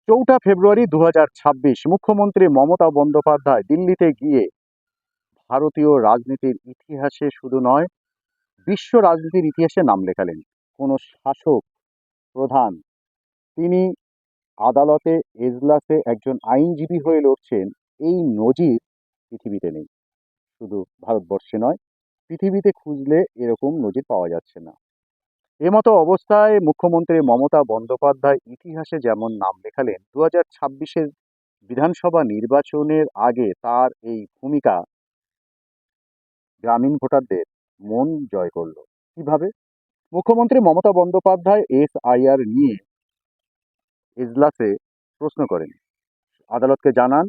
৪ ফেব্রুয়ারি ২০২৬ মুখ্যমন্ত্রী মমতা বন্দ্যোপাধ্যায় দিল্লিতে গিয়ে ভারতীয় রাজনীতির ইতিহাসে শুধু নয়, বিশ্ব রাজনীতির ইতিহাসে নাম লেখালেন। কোনো শাসক প্রধান তিনি আদালতে এজলাসে একজন আইনজীবী হয়ে লড়ছেন, এই নজির পৃথিবীতে নেই। শুধু ভারতবর্ষে নয়, পৃথিবীতে খুঁজলে এরকম নজির পাওয়া যাচ্ছে না। এমতো অবস্থায় মুখ্যমন্ত্রী মমতা বন্দ্যোপাধ্যায় ইতিহাসে যেমন নাম লেখালেন, ২০২৬-এর বিধানসভা নির্বাচনের আগে তার এই ভূমিকা গ্রামীণ ভোটারদের মন জয় করল। কিভাবে? মুখ্যমন্ত্রী মমতা বন্দ্যোপাধ্যায় এসআইআর নিয়ে এজলাসে প্রশ্ন করেন, আদালতকে জানান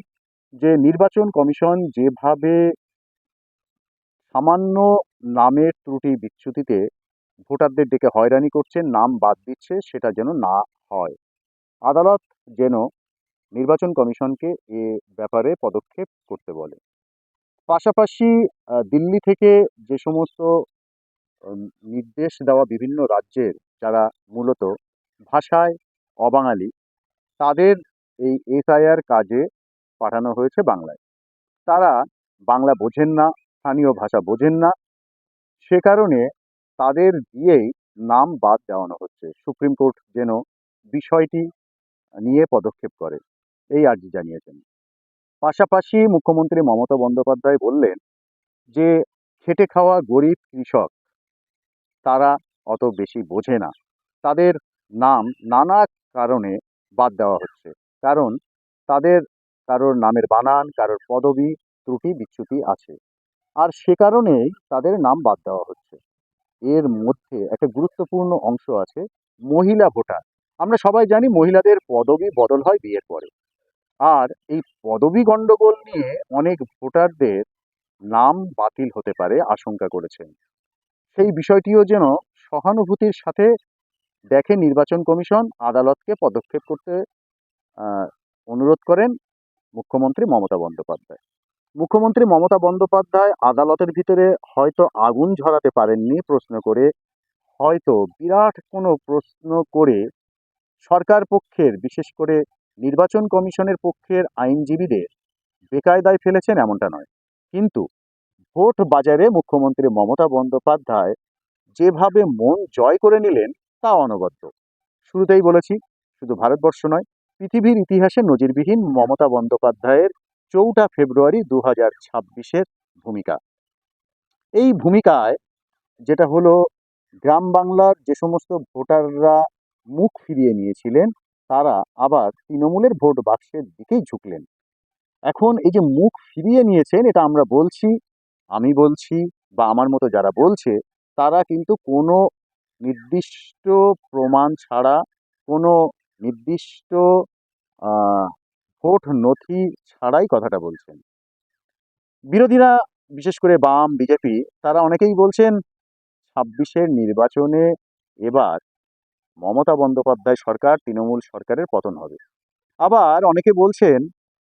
যে নির্বাচন কমিশন যেভাবে সামান্য নামের ত্রুটি বিচ্যুতিতে ভোটারদের ডেকে হয়রানি করছে, নাম বাদ দিচ্ছে, সেটা যেন না হয়। আদালত যেন নির্বাচন কমিশনকে এ ব্যাপারে পদক্ষেপ করতে বলে। পাশাপাশি দিল্লি থেকে যে সমস্ত নির্দেশ দেওয়া বিভিন্ন রাজ্যের যারা মূলত ভাষায় অবাঙালি, তাদের এই এসআইআর কাজে পাঠানো হয়েছে বাংলায়। তারা বাংলা বোঝেন না, স্থানীয় ভাষা বোঝেন না, সে কারণে তাদের দিয়েই নাম বাদ দেওয়ানো হচ্ছে। সুপ্রিম কোর্ট যেন বিষয়টি নিয়ে পদক্ষেপ করে, এই আর্জি জানিয়েছেন। পাশাপাশি মুখ্যমন্ত্রী মমতা বন্দ্যোপাধ্যায় বললেন যে খেটে খাওয়া গরিব কৃষক তারা অত বেশি বোঝে না, তাদের নাম নানা কারণে বাদ দেওয়া হচ্ছে। কারণ তাদের কারোর নামের বানান, কারোর পদবি ত্রুটি বিচ্যুতি আছে, আর সে কারণেই তাদের নাম বাদ দেওয়া হচ্ছে। এর মধ্যে একটা গুরুত্বপূর্ণ অংশ আছে মহিলা ভোটার। আমরা সবাই জানি মহিলাদের পদবি বদল হয় বিয়ের পরে, আর এই পদবি গণ্ডগোল নিয়ে অনেক ভোটারদের নাম বাতিল হতে পারে আশঙ্কা করেছেন। সেই বিষয়টিও যেন সহানুভূতির সাথে দেখে নির্বাচন কমিশন, আদালতকে পদক্ষেপ করতে আহ, অনুরোধ করেন মুখ্যমন্ত্রী মমতা বন্দ্যোপাধ্যায়। মুখ্যমন্ত্রী মমতা বন্দ্যোপাধ্যায় আদালতের ভিতরে হয়তো আগুন ঝরাতে পারেননি প্রশ্ন করে, হয়তো বিরাট কোনো প্রশ্ন করে সরকার পক্ষের, বিশেষ করে নির্বাচন কমিশনের পক্ষের আইনজীবীদের বেকায়দায় ফেলেছেন এমনটা নয়। কিন্তু ভোট বাজারে মুখ্যমন্ত্রী মমতা বন্দ্যোপাধ্যায় যেভাবে মন জয় করে নিলেন তা অনবদ্য। শুরুতেই বলেছি, শুধু ভারতবর্ষ নয়, পৃথিবীর ইতিহাসে নজিরবিহীন মমতা বন্দ্যোপাধ্যায়ের ৪ ফেব্রুয়ারি ২০২৬-এর ভূমিকা। এই ভূমিকায় যেটা হলো, গ্রাম বাংলার যে সমস্ত ভোটাররা মুখ ফিরিয়ে নিয়েছিলেন, তারা আবার তৃণমূলের ভোট বাক্সের দিকেই ঝুঁকলেন। এখন এই যে মুখ ফিরিয়ে নিয়েছেন, এটা আমরা বলছি, আমি বলছি, বা আমার মতো যারা বলছে, তারা কিন্তু কোনো নির্দিষ্ট প্রমাণ ছাড়া, কোনো নির্দিষ্ট আহ, ভোট নথি ছাড়াই কথাটা বলছেন। বিরোধীরা, বিশেষ করে বাম, বিজেপি, তারা অনেকেই বলছেন ২৬-এর নির্বাচনে এবার মমতা বন্দ্যোপাধ্যায় সরকার, তৃণমূল সরকারের পতন হবে। আবার অনেকে বলছেন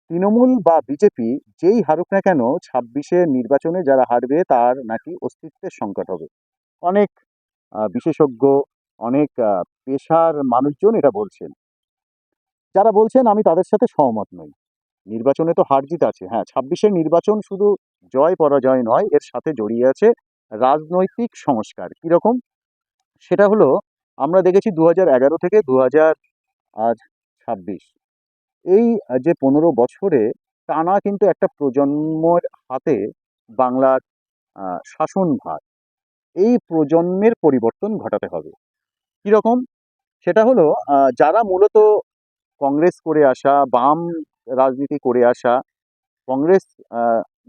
তৃণমূল বা বিজেপি যেই হারুক না কেন, ২৬-এর নির্বাচনে যারা হারবে তার নাকি অস্তিত্বের সংকট হবে। অনেক বিশেষজ্ঞ, অনেক পেশার মানুষজন এটা বলছেন। যারা বলছেন আমি তাদের সাথে সহমত নই। নির্বাচনে তো হার জিত আছে, হ্যাঁ, ২৬-এর নির্বাচন শুধু জয় পরাজয় নয়, এর সাথে জড়িয়ে আছে রাজনৈতিক সংস্কার। কিরকম? সেটা হলো, আমরা দেখেছি ২০১১ থেকে ২০২৬, এই যে ১৫ বছরে টানা কিন্তু একটা প্রজন্মের হাতে বাংলার শাসনভার, এই প্রজন্মের পরিবর্তন ঘটাতে হবে। কিরকম? সেটা হলো, যারা মূলত কংগ্রেস করে আসা, বাম রাজনীতি করে আসা, কংগ্রেস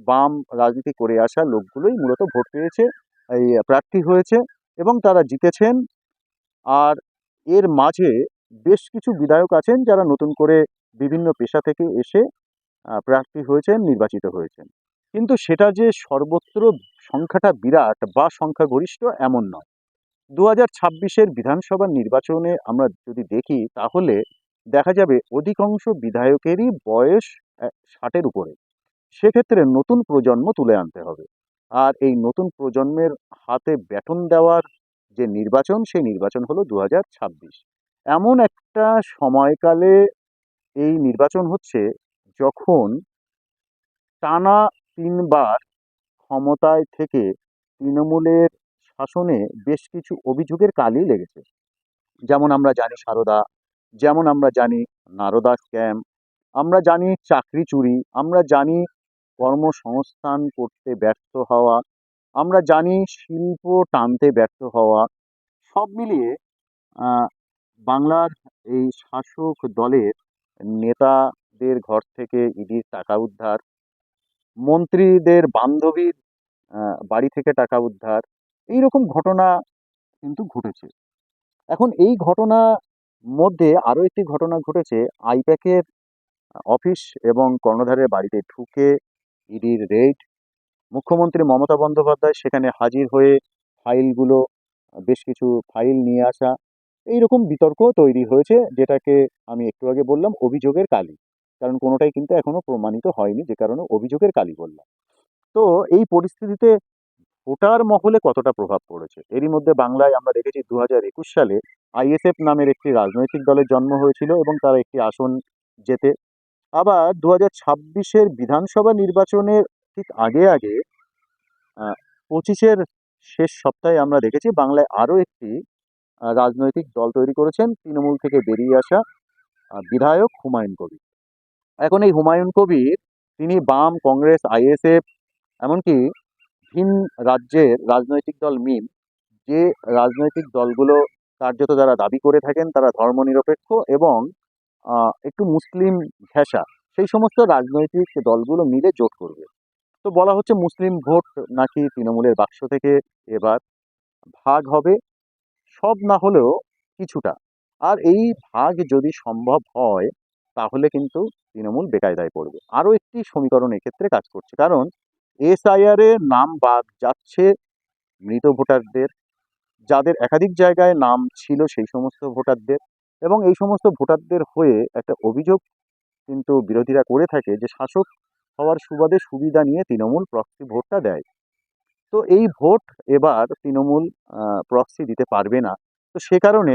বাম রাজনীতি করে আসা লোকগুলোই মূলত ভোট পেয়েছে, এই প্রার্থী হয়েছে, এবং তারা জিতেছেন। আর এর মাঝে বেশ কিছু বিধায়ক আছেন যারা নতুন করে বিভিন্ন পেশা থেকে এসে প্রার্থী হয়েছেন, নির্বাচিত হয়েছেন। কিন্তু সেটা যে সর্বত্র সংখ্যাটা বিরাট বা সংখ্যাগরিষ্ঠ এমন নয়। ২০২৬-এর বিধানসভা নির্বাচনে আমরা যদি দেখি, তাহলে দেখা যাবে অধিকাংশ বিধায়কেরই বয়স ৬০-এর উপরে। সেক্ষেত্রে নতুন প্রজন্ম তুলে আনতে হবে। আর এই নতুন প্রজন্মের হাতে ব্যাটন দেওয়ার যে নির্বাচন, সেই নির্বাচন হলো ২০২৬। এমন একটা সময়কালে এই নির্বাচন হচ্ছে যখন টানা ৩ বার ক্ষমতায় থেকে তৃণমূলের শাসনে বেশ কিছু অভিযোগের কালি লেগেছে। যেমন আমরা জানি সারদা, যেমন আমরা জানি নারদা স্ক্যাম, আমরা জানি চাকরি চুরি, আমরা জানি কর্মসংস্থান করতে ব্যর্থ হওয়া, আমরা জানি শিল্প টানতে ব্যর্থ হওয়া। সব মিলিয়ে আহ, বাংলার এই শাসক দলের নেতাদের ঘর থেকে ইডির টাকা উদ্ধার, মন্ত্রীদের বান্ধবীর বাড়ি থেকে টাকা উদ্ধার, এইরকম ঘটনা কিন্তু ঘটেছে। এখন এই ঘটনা মধ্যে আরো একটি ঘটনা ঘটেছে, আইপ্যাকের অফিস এবং কর্ণধারের বাড়িতে ঢুকে ইডির রেড। মুখ্যমন্ত্রী মমতা বন্দ্যোপাধ্যায় সেখানে হাজির হয়ে ফাইলগুলো, বেশ কিছু ফাইল নিয়ে আসা, এইরকম বিতর্ক তৈরি হয়েছে, যেটাকে আমি একটু আগে বললাম অভিযোগের কালি। কারণ কোনোটাই কিন্তু এখনো প্রমাণিত হয়নি, যে কারণে অভিযোগের কালি বললাম। তো এই পরিস্থিতিতে ভোটার মহলে কতটা প্রভাব পড়েছে, এরই মধ্যে বাংলায় আমরা দেখেছি 2021 সালে আইএসএফ নামের একটি রাজনৈতিক দলের জন্ম হয়েছিল এবং তারা একটি আসন জেতে। আবার 2026-এর বিধানসভা নির্বাচনের ঠিক আগে আগে 25-এর শেষ সপ্তাহে আমরা দেখেছি বাংলায় আরো একটি রাজনৈতিক দল তৈরি করেছেন তৃণমূল থেকে বেরিয়ে আসা বিধায়ক হুমায়ুন কবির। এখন এই হুমায়ুন কবির, তিনি বাম, কংগ্রেস, আইএসএফ, এমনকি ভিন রাজ্যের রাজনৈতিক দল মিম, যে রাজনৈতিক দলগুলো কার্যত যারা দাবি করে থাকেন তারা ধর্মনিরপেক্ষ এবং একটু মুসলিম ঘেঁষা, সেই সমস্ত রাজনৈতিক দলগুলো মিলে জোট করবে। তো বলা হচ্ছে মুসলিম ভোট নাকি তৃণমূলের বাক্স থেকে এবার ভাগ হবে, সব না হলেও কিছুটা। আর এই ভাগ যদি সম্ভব হয় তাহলে কিন্তু তৃণমূল বেকায়দায় পড়বে। আরও একটি সমীকরণ এক্ষেত্রে কাজ করছে, কারণ এসআইআর এর নাম বাদ যাচ্ছে মৃত ভোটারদের, যাদের একাধিক জায়গায় নাম ছিল সেই সমস্ত ভোটারদের। এবং এই সমস্ত ভোটারদের হয়ে একটা অভিযোগ কিন্তু বিরোধীরা করে থাকে যে শাসক হওয়ার সুবাদে সুবিধা নিয়ে তৃণমূল প্রক্সি ভোটটা দেয়। তো এই ভোট এবার তৃণমূল প্রক্সি দিতে পারবে না। তো সে কারণে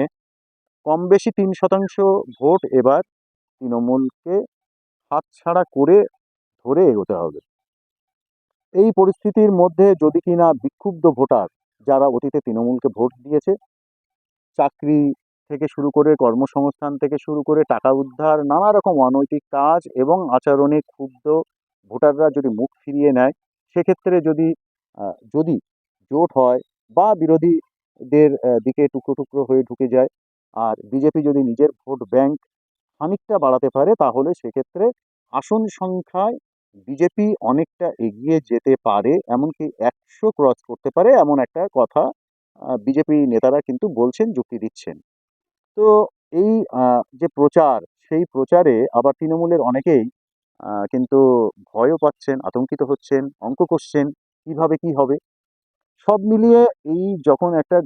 কম বেশি 3% ভোট এবার তৃণমূলকে হাতছাড়া করে ধরে এগোতে হবে। এই পরিস্থিতির মধ্যে যদি কিনা বিক্ষুব্ধ ভোটার, যারা অতীতে তৃণমূলকে ভোট দিয়েছে, চাকরি থেকে শুরু করে কর্মসংস্থান থেকে শুরু করে টাকা উদ্ধার, নানা রকম অনৈতিক কাজ এবং আচরণে ক্ষুব্ধ ভোটাররা যদি মুখ ফিরিয়ে নেয়, সেক্ষেত্রে যদি জোট হয় বা বিরোধীদের দিকে টুকরো টুকরো হয়ে ঢুকে যায়, আর বিজেপি যদি নিজের ভোট ব্যাংক খানিকটা বাড়াতে পারে, তাহলে সেক্ষেত্রে আসন সংখ্যায় বিজেপি অনেকটা এগিয়ে যেতে পারে, এমনকি 100 ক্রস করতে পারে, এমন একটা কথা বিজেপি নেতারা কিন্তু বলছেন, যুক্তি দিচ্ছেন। তো এই যে প্রচার, সেই প্রচারে আবার তৃণমূলের অনেকেই কিন্তু ভয়ও পাচ্ছেন, আতঙ্কিত হচ্ছেন, অঙ্ক কষছেন কিভাবে কি হবে। সব মিলিয়ে এই যখন একটা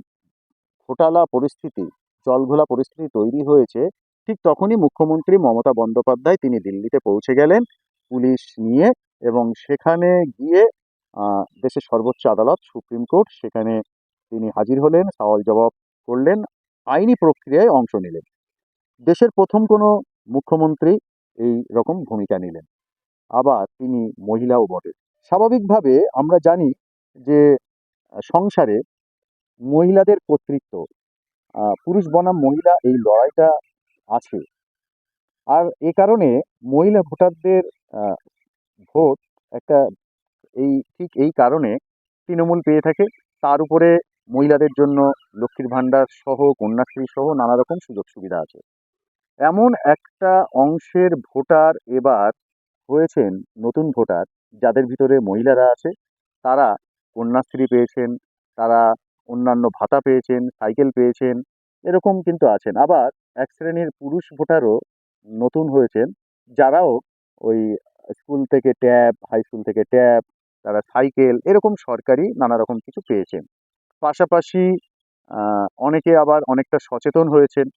ঘোটালা পরিস্থিতি, জলঘোলা পরিস্থিতি তৈরি হয়েছে, ঠিক তখনই মুখ্যমন্ত্রী মমতা বন্দ্যোপাধ্যায় তিনি দিল্লিতে পৌঁছে গেলেন পুলিশ নিয়ে, এবং সেখানে গিয়ে দেশের সর্বোচ্চ আদালত সুপ্রিম কোর্ট, সেখানে তিনি হাজির হলেন, সওয়াল জবাব করলেন, আইনি প্রক্রিয়ায় অংশ নিলেন। দেশের প্রথম কোনো মুখ্যমন্ত্রী এই রকম ভূমিকা নিলেন, আবার তিনি মহিলাও বটে। স্বাভাবিকভাবে আমরা জানি যে সংসারে মহিলাদের কর্তৃত্ব, পুরুষ বনাম মহিলা এই লড়াইটা আছে। আর এ কারণে মহিলা ভোটারদের আহ, ভোট একটা, ঠিক এই কারণে তৃণমূল পেয়ে থাকে। তার উপরে মহিলাদের জন্য লক্ষ্মীর ভাণ্ডার সহ, কন্যাশ্রী সহ নানা রকম সুযোগ সুবিধা আছে। এমন একটা অংশের ভোটার এবার হয়েছেন নতুন ভোটার, যাদের ভিতরে মহিলারা আছে। তারা কন্যাশ্রী পেয়েছেন, তারা অন্যান্য ভাতা পেয়েছেন, সাইকেল পেয়েছেন, এরকম কিন্তু আছেন। আবার এক শ্রেণীর পুরুষ ভোটারও নতুন হয়েছেন, যারাও ওই স্কুল থেকে ট্যাব, হাই স্কুল থেকে ট্যাব, তারা সাইকেল, এরকম সরকারি নানা রকম কিছু পেয়েছেন। পাশাপাশি অনেকে আবার অনেকটা সচেতন হয়েছেন।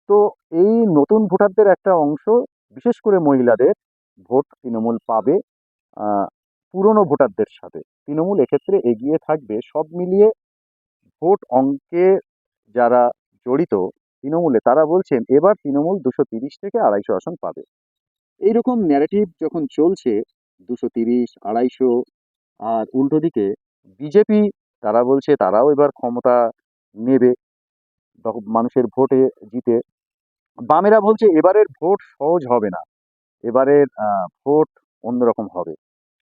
তো এই নতুন ভোটারদের একটা অংশ, বিশেষ করে মহিলাদের ভোট তৃণমূল পাবে পুরনো ভোটারদের সাথে। তৃণমূল এক্ষেত্রে এগিয়ে থাকবে। সব মিলিয়ে ভোট অঙ্কে যারা জড়িত, তৃণমূলে, তারা বলছেন এবার তৃণমূল 230 থেকে 250 আসন পাবে। এইরকম ন্যারেটিভ যখন চলছে, 230, 250, আর উল্টো দিকে বিজেপি, তারা বলছে তারাও এবার ক্ষমতা নেবে মানুষের ভোটে জিতে। বামেরা বলছে এবারের ভোট সহজ হবে না, এবারের ভোট অন্যরকম হবে,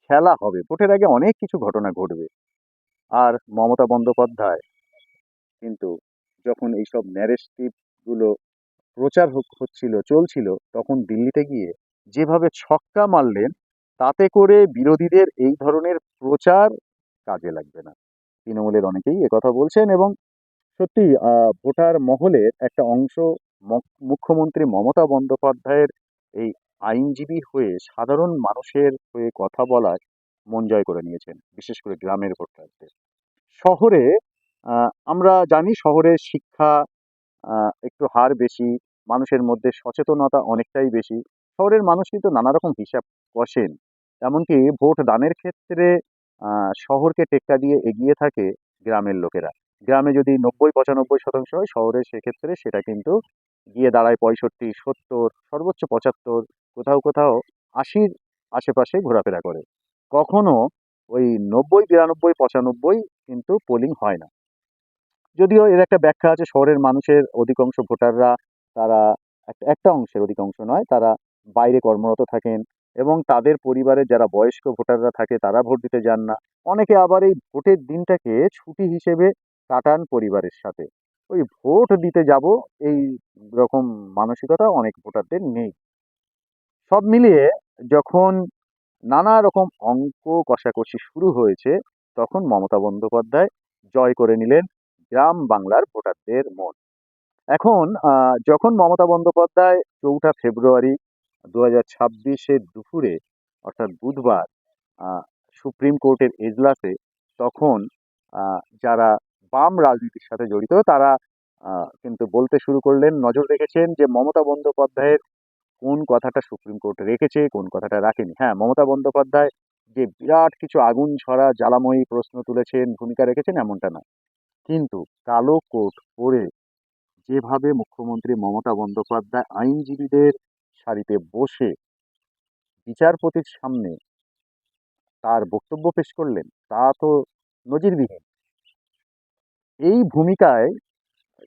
খেলা হবে, ভোটের আগে অনেক কিছু ঘটনা ঘটবে। আর মমতা বন্দ্যোপাধ্যায় কিন্তু যখন এইসব ন্যারেটিভ গুলো প্রচার চলছিল, তখন দিল্লিতে গিয়ে যেভাবে ছক্কা মারলেন, তাতে করে বিরোধীদের এই ধরনের প্রচার কাজে লাগবে না। তৃণমূলের অনেকেই একথা বলছেন, এবং সত্যি ভোটার মহলের একটা অংশ মুখ্যমন্ত্রী মমতা বন্দ্যোপাধ্যায়ের এই আইনজীবী হয়ে সাধারণ মানুষের হয়ে কথা বলার মন জয় করে নিয়েছেন, বিশেষ করে গ্রামের ভোটারদের। শহরে আমরা জানি শহরে শিক্ষা একটু হার বেশি, মানুষের মধ্যে সচেতনতা অনেকটাই বেশি। শহরের মানুষ কিন্তু নানা রকম হিসাব কষেন। এমনকি ভোট দানের ক্ষেত্রে শহরকে টেক্কা দিয়ে এগিয়ে থাকে গ্রামের লোকেরা। গ্রামে যদি 90-95% হয়, শহরে সেক্ষেত্রে সেটা কিন্তু গিয়ে দাঁড়ায় 65-70, সর্বোচ্চ 75, কোথাও কোথাও 80-র আশেপাশে ঘোরাফেরা করে। কখনো ওই 90-92-95 কিন্তু পোলিং হয় না। যদিও এর একটা ব্যাখ্যা আছে, শহরের মানুষের অধিকাংশ ভোটাররা, তারা একটা অংশের, অধিকাংশ নয়, তারা বাইরে কর্মরত থাকেন, এবং তাদের পরিবারের যারা বয়স্ক ভোটাররা থাকে তারা ভোট দিতে যান না। অনেকে আবার এই ভোটের দিনটাকে ছুটি হিসেবে কাটান পরিবারের সাথে। ওই ভোট দিতে যাব, এই রকম মানসিকতা অনেক ভোটারদের নেই। সব মিলিয়ে যখন নানা রকম অঙ্ক কষাকষি শুরু হয়েছে, তখন মমতা বন্দ্যোপাধ্যায় জয় করে নিলেন গ্রাম বাংলার ভোটারদের মন। এখন যখন মমতা বন্দ্যোপাধ্যায় 4 ফেব্রুয়ারি 2026-এর দুপুরে, অর্থাৎ বুধবার, সুপ্রিম কোর্টের এজলাসে, তখন যারা বাম রাজনীতির সাথে জড়িত তারা কিন্তু বলতে শুরু করলেন, নজর রেখেছেন যে মমতা বন্দ্যোপাধ্যায়ের কোন কথাটা সুপ্রিম কোর্ট রেখেছে, কোন কথাটা রাখেনি। হ্যাঁ, মমতা বন্দ্যোপাধ্যায় যে বিরাট কিছু আগুন ঝরা জ্বালাময়ী প্রশ্ন তুলেছেন, ভূমিকা রেখেছেন, এমনটা না। কিন্তু কালো কোট পরে যেভাবে মুখ্যমন্ত্রী মমতা বন্দ্যোপাধ্যায় আইনজীবীদের সারিতে বসে বিচারপতির সামনে তার বক্তব্য পেশ করলেন, তা তো নজিরবিহীন। এই ভূমিকায়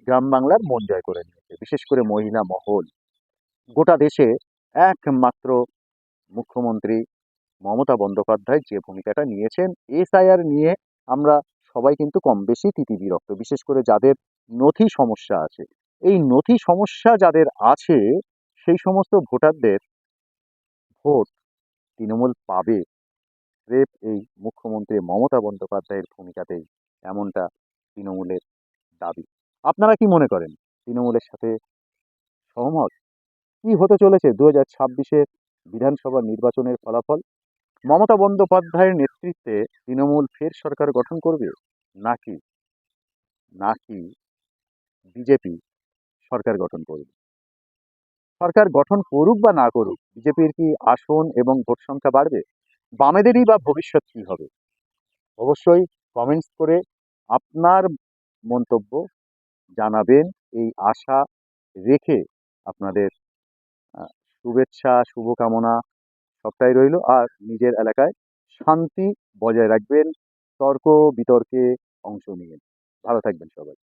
গ্রাম বাংলার মন জয় করে নিয়েছে, বিশেষ করে মহিলা মহল। গোটা দেশে একমাত্র মুখ্যমন্ত্রী মমতা বন্দ্যোপাধ্যায় যে ভূমিকাটা নিয়েছেন, এসআইআর নিয়ে আমরা সবাই কিন্তু কম বেশি তিতিবিরক্ত, বিশেষ করে যাদের নথি সমস্যা আছে। এই নথি সমস্যা যাদের আছে, সেই সমস্ত ভোটারদের ভোট তৃণমূল পাবে স্রেফ এই মুখ্যমন্ত্রী মমতা বন্দ্যোপাধ্যায়ের ভূমিকাতেই, এমনটা তৃণমূলের দাবি। আপনারা কি মনে করেন? তৃণমূলের সাথে সহমত? কি হতে চলেছে 2026-এর বিধানসভা নির্বাচনের ফলাফল? মমতা বন্দ্যোপাধ্যায়ের নেতৃত্বে তৃণমূল ফের সরকার গঠন করবে, নাকি নাকি বিজেপি সরকার গঠন করবে? সরকার গঠন করুক বা না করুক, বিজেপির কি আসন এবং ভোট সংখ্যা বাড়বে? বামেদেরই বা ভবিষ্যৎ কি হবে? অবশ্যই কমেন্টস করে আপনার মন্তব্য জানাবেন, এই আশা রেখে আপনাদের শুভেচ্ছা, শুভকামনা সবটাই রইল। আর নিজের এলাকায় শান্তি বজায় রাখবেন, তর্ক বিতর্কে অংশ নিয়ে। ভালো থাকবেন সবাই।